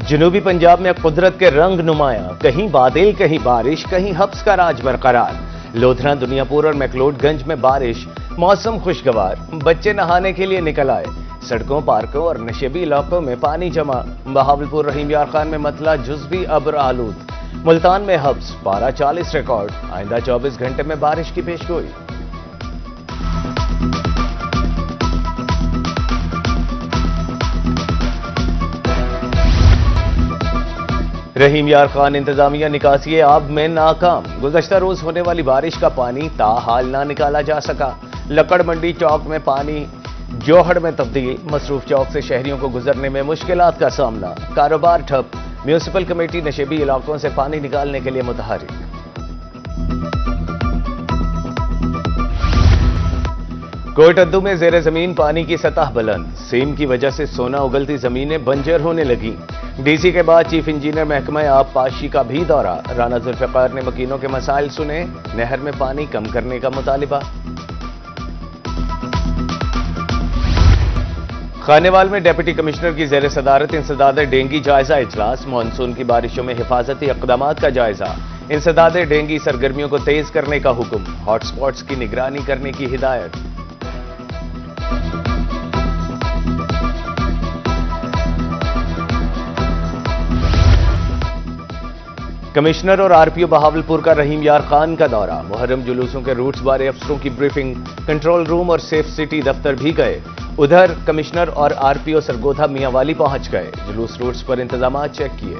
جنوبی پنجاب میں قدرت کے رنگ نمایاں، کہیں بادل کہیں بارش، کہیں حبس کا راج برقرار۔ لودھرا، دنیا پور اور میکلوڈ گنج میں بارش، موسم خوشگوار، بچے نہانے کے لیے نکل آئے۔ سڑکوں، پارکوں اور نشیبی علاقوں میں پانی جمع۔ بہاولپور رحیم یار خان میں مطلع جزوی ابر آلود۔ ملتان میں حبس، پارہ 40 ریکارڈ۔ آئندہ 24 گھنٹے میں بارش کی پیشگوئی۔ رحیم یار خان انتظامیہ نکاسی آب میں ناکام۔ گزشتہ روز ہونے والی بارش کا پانی تاحال نہ نکالا جا سکا۔ لکڑ منڈی چوک میں پانی جوہڑ میں تبدیل۔ مصروف چوک سے شہریوں کو گزرنے میں مشکلات کا سامنا۔ کاروبار ٹھپ۔ میونسپل کمیٹی نشیبی علاقوں سے پانی نکالنے کے لیے متحرک۔ کوئٹہ میں زیر زمین پانی کی سطح بلند۔ سیم کی وجہ سے سونا اگلتی زمینیں بنجر ہونے لگیں۔ ڈی سی کے بعد چیف انجینئر محکمہ آب پاشی کا بھی دورہ۔ رانا ذوالفقار نے مکینوں کے مسائل سنے۔ نہر میں پانی کم کرنے کا مطالبہ۔ خانیوال میں ڈپٹی کمشنر کی زیر صدارت انسداد ڈینگی جائزہ اجلاس۔ مانسون کی بارشوں میں حفاظتی اقدامات کا جائزہ۔ انسداد ڈینگی سرگرمیوں کو تیز کرنے کا حکم۔ ہاٹ سپاٹس کی نگرانی کرنے کی ہدایت۔ کمشنر اور آر پی او بہاولپور کا رحیم یار خان کا دورہ۔ محرم جلوسوں کے روٹس بارے افسروں کی بریفنگ۔ کنٹرول روم اور سیف سٹی دفتر بھی گئے۔ ادھر کمشنر اور آر پی او سرگودھا میاں والی پہنچ گئے۔ جلوس روٹس پر انتظامات چیک کیے۔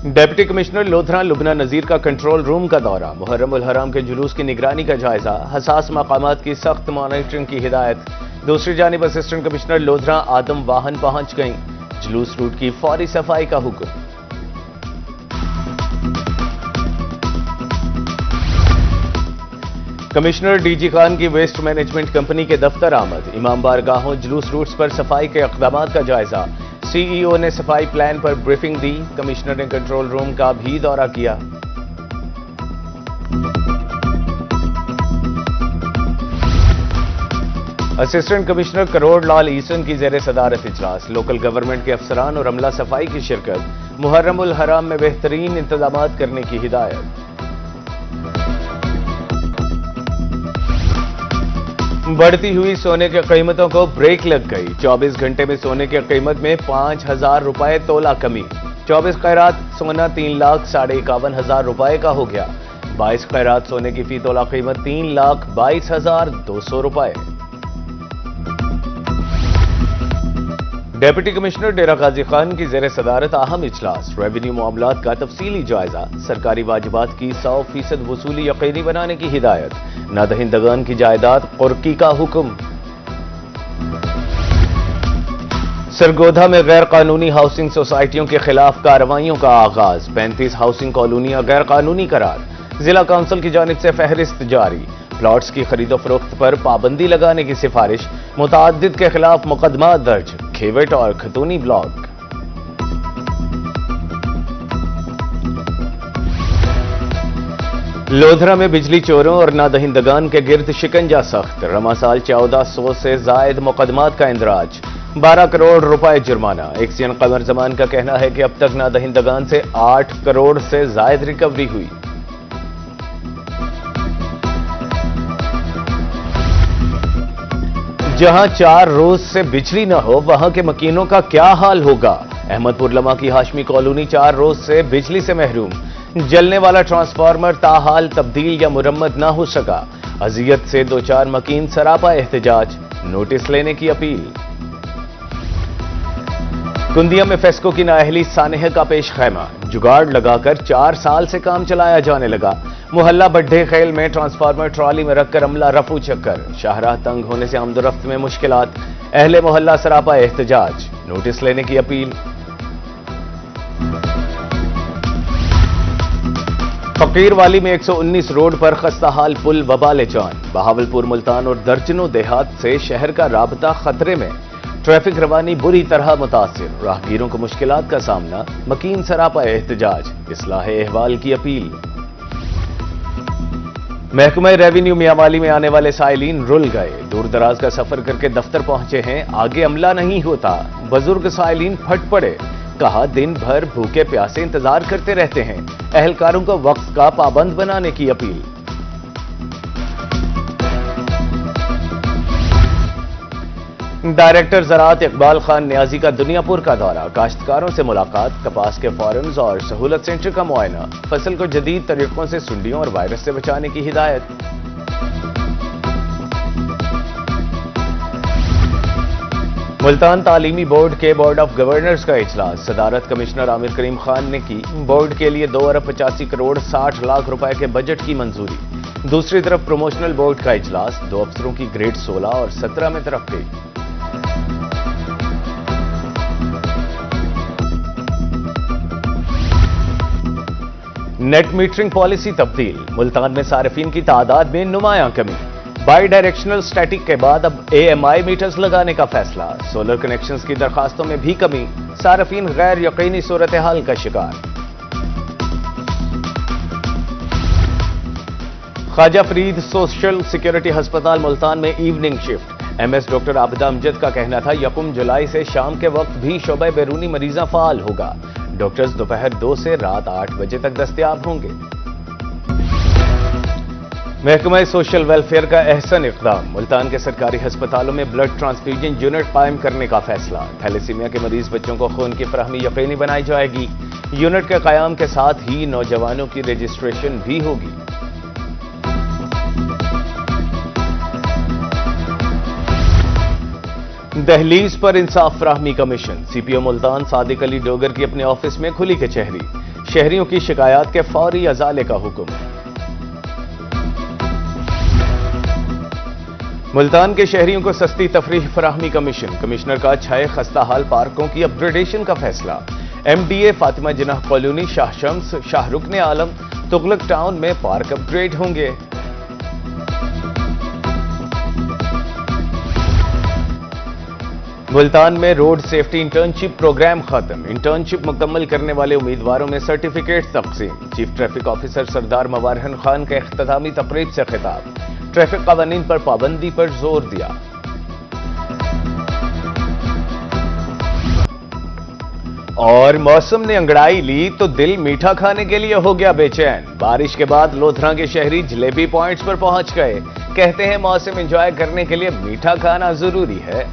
ڈپٹی کمشنر لودھرا لبنہ نذیر کا کنٹرول روم کا دورہ۔ محرم الحرام کے جلوس کی نگرانی کا جائزہ۔ حساس مقامات کی سخت مانیٹرنگ کی ہدایت۔ دوسری جانب اسسٹنٹ کمشنر لودھرا آدم واہن پہنچ گئیں۔ جلوس روٹ کی فوری صفائی کا حکم۔ کمشنر ڈی جی خان کی ویسٹ مینجمنٹ کمپنی کے دفتر آمد۔ امام بارگاہوں جلوس روٹس پر صفائی کے اقدامات کا جائزہ۔ سی ای او نے صفائی پلان پر بریفنگ دی۔ کمشنر نے کنٹرول روم کا بھی دورہ کیا۔ اسسٹنٹ کمشنر کروڑ لال ایسن کی زیر صدارت اجلاس۔ لوکل گورنمنٹ کے افسران اور عملہ صفائی کی شرکت۔ محرم الحرام میں بہترین انتظامات کرنے کی ہدایت۔ بڑھتی ہوئی سونے کی قیمتوں کو بریک لگ گئی۔ 24 گھنٹے میں سونے کی قیمت میں 5,000 روپے تولہ کمی۔ 24 قیرات سونا 3,51,000 روپے کا ہو گیا۔ 22 قیرات سونے کی فی تولہ قیمت 3,22,200 روپے۔ ڈپٹی کمشنر ڈیرہ غازی خان کی زیر صدارت اہم اجلاس۔ ریونیو معاملات کا تفصیلی جائزہ۔ سرکاری واجبات کی 100% وصولی یقینی بنانے کی ہدایت۔ نادہندگان کی جائیداد قرقی کا حکم۔ سرگودھا میں غیر قانونی ہاؤسنگ سوسائٹیوں کے خلاف کارروائیوں کا آغاز۔ 35 ہاؤسنگ کالونیاں غیر قانونی قرار۔ ضلع کونسل کی جانب سے فہرست جاری۔ پلاٹس کی خرید و فروخت پر پابندی لگانے کی سفارش۔ متعدد کے خلاف مقدمات درج۔ کھیوٹ اور کھتونی بلاک۔ لودھرا میں بجلی چوروں اور نادہندگان کے گرد شکنجہ سخت۔ رواں سال 1400 سے زائد مقدمات کا اندراج۔ 12 کروڑ روپے جرمانہ۔ ایکسین قمر زمان کا کہنا ہے کہ اب تک نادہندگان سے 8 کروڑ سے زائد ریکوری ہوئی۔ جہاں 4 روز سے بجلی نہ ہو وہاں کے مکینوں کا کیا حال ہوگا؟ احمد پور لمحہ کی ہاشمی کالونی 4 روز سے بجلی سے محروم۔ جلنے والا ٹرانسفارمر تاحال تبدیل یا مرمت نہ ہو سکا۔ اذیت سے 2-4 مکین سراپا احتجاج۔ نوٹس لینے کی اپیل۔ کندیا میں فیسکو کی نااہلی سانحہ کا پیش خیمہ۔ جگاڑ لگا کر 4 سال سے کام چلایا جانے لگا۔ محلہ بڈھے خیل میں ٹرانسفارمر ٹرالی میں رکھ کر عملہ رفو چکر۔ شاہراہ تنگ ہونے سے آمد و رفت میں مشکلات۔ اہل محلہ سراپا احتجاج۔ نوٹس لینے کی اپیل۔ فقیر والی میں 119 روڈ پر خستہ حال پل وبال جان۔ بہاولپور، ملتان اور درجنوں دیہات سے شہر کا رابطہ خطرے میں۔ ٹریفک روانی بری طرح متاثر۔ راہگیروں کو مشکلات کا سامنا۔ مکین سراپا احتجاج۔ اصلاح احوال کی اپیل۔ محکمہ ریونیو میاوالی میں آنے والے سائلین رل گئے، دور دراز کا سفر کر کے دفتر پہنچے ہیں، آگے عملہ نہیں ہوتا، بزرگ سائلین پھٹ پڑے، کہا دن بھر بھوکے پیاسے انتظار کرتے رہتے ہیں، اہلکاروں کو وقت کا پابند بنانے کی اپیل۔ ڈائریکٹر زراعت اقبال خان نیازی کا دنیا پور کا دورہ، کاشتکاروں سے ملاقات، کپاس کے فارمز اور سہولت سینٹر کا معائنہ، فصل کو جدید طریقوں سے سنڈیوں اور وائرس سے بچانے کی ہدایت۔ ملتان تعلیمی بورڈ کے بورڈ آف گورنرز کا اجلاس، صدارت کمشنر عامر کریم خان نے کی، بورڈ کے لیے 2 ارب 85 کروڑ 60 لاکھ روپے کے بجٹ کی منظوری۔ دوسری طرف پروموشنل بورڈ کا اجلاس، 2 افسروں کی گریڈ 16 اور 17 میں ترقی۔ نیٹ میٹرنگ پالیسی تبدیل، ملتان میں صارفین کی تعداد میں نمایاں کمی، بائی ڈائریکشنل سٹیٹک کے بعد اب AMI میٹرز لگانے کا فیصلہ، سولر کنیکشنز کی درخواستوں میں بھی کمی، صارفین غیر یقینی صورتحال کا شکار۔ خواجہ فرید سوشل سیکورٹی ہسپتال ملتان میں evening shift, MS doctor Abida Amjad کا کہنا تھا 1 جولائی سے شام کے وقت بھی شعبہ بیرونی مریضاں فعال ہوگا، ڈاکٹرز دوپہر 2 سے رات 8 بجے تک دستیاب ہوں گے۔ محکمہ سوشل ویلفیئر کا احسن اقدام، ملتان کے سرکاری ہسپتالوں میں بلڈ ٹرانسفیوژن یونٹ قائم کرنے کا فیصلہ، تھیلیسیمیا کے مریض بچوں کو خون کی فراہمی یقینی بنائی جائے گی، یونٹ کے قیام کے ساتھ ہی نوجوانوں کی رجسٹریشن بھی ہوگی۔ دہلیز پر انصاف فراہمی کمیشن، CPO ملتان صادق علی ڈوگر کی اپنے آفس میں کھلی کچہری، شہریوں کی شکایات کے فوری ازالے کا حکم۔ ملتان کے شہریوں کو سستی تفریح فراہمی کمیشن، کمشنر کا 6 خستہ حال پارکوں کی اپ گریڈیشن کا فیصلہ، MDA فاطمہ جناح کالونی، شاہ شمس، شاہ رکن عالم، تغلق ٹاؤن میں پارک اپ گریڈ ہوں گے۔ ملتان میں روڈ سیفٹی انٹرنشپ پروگرام ختم، انٹرنشپ مکمل کرنے والے امیدواروں میں سرٹیفکیٹ تقسیم، چیف ٹریفک آفیسر سردار موارہن خان کا اختتامی تقریب سے خطاب، ٹریفک قوانین پر پابندی پر زور دیا۔ اور موسم نے انگڑائی لی تو دل میٹھا کھانے کے لیے ہو گیا بے چین، بارش کے بعد لودھرا کے شہری جلیبی پوائنٹس پر پہنچ گئے، کہتے ہیں موسم انجوائے کرنے کے لیے میٹھا کھانا ضروری ہے۔